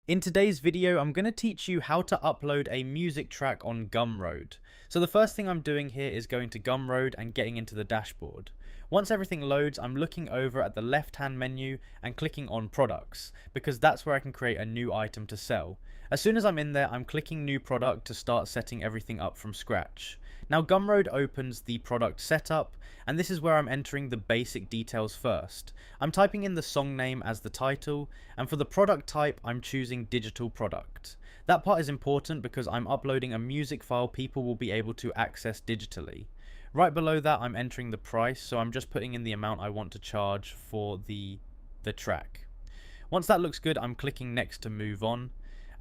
In today's video, I'm going to teach you how to upload a music track on Gumroad. So the first thing I'm doing here is going to Gumroad and getting into the dashboard. Once everything loads, I'm looking over at the left-hand menu and clicking on products, because that's where I can create a new item to sell. As soon as I'm in there, I'm clicking new product to start setting everything up from scratch. Now Gumroad opens the product setup, and this is where I'm entering the basic details first. I'm typing in the song name as the title, and for the product type I'm choosing digital product. That part is important because I'm uploading a music file people will be able to access digitally. Right below that I'm entering the price, so I'm just putting in the amount I want to charge for the track. Once that looks good, I'm clicking next to move on.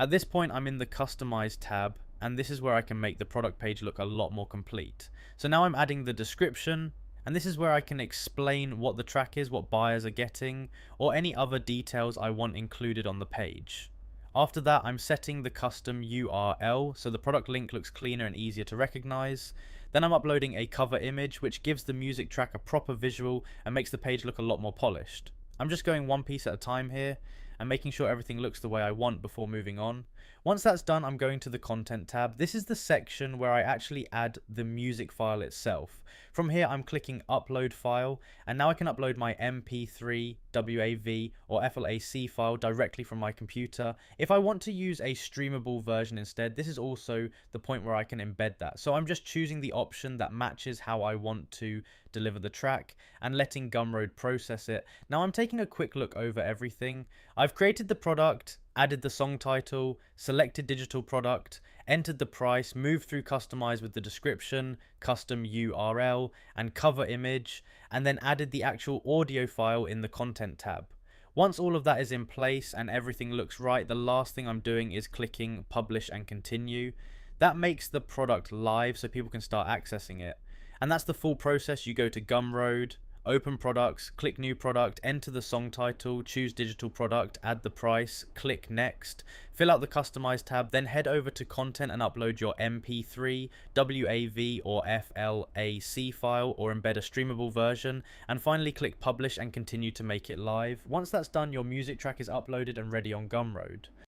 At this point I'm in the customize tab, and this is where I can make the product page look a lot more complete. So now I'm adding the description, and this is where I can explain what the track is, what buyers are getting, or any other details I want included on the page. After that, I'm setting the custom URL so the product link looks cleaner and easier to recognize. Then I'm uploading a cover image which gives the music track a proper visual and makes the page look a lot more polished. I'm just going one piece at a time here and making sure everything looks the way I want before moving on. Once that's done, I'm going to the content tab. This is the section where I actually add the music file itself. From here I'm clicking upload file, and now I can upload my MP3, WAV or FLAC file directly from my computer. If I want to use a streamable version instead, this is also the point where I can embed that. So I'm just choosing the option that matches how I want to deliver the track and letting Gumroad process it. Now I'm taking a quick look over everything. I've created the product, added the song title, selected digital product, entered the price, moved through customize with the description, custom URL and cover image, and then added the actual audio file in the content tab. Once all of that is in place and everything looks right, the last thing I'm doing is clicking publish and continue. That makes the product live so people can start accessing it. And that's the full process. You go to Gumroad, open products, click new product, enter the song title, choose digital product, add the price, click next, fill out the customize tab, then head over to content and upload your MP3, WAV or FLAC file or embed a streamable version, and finally click publish and continue to make it live. Once that's done, your music track is uploaded and ready on Gumroad.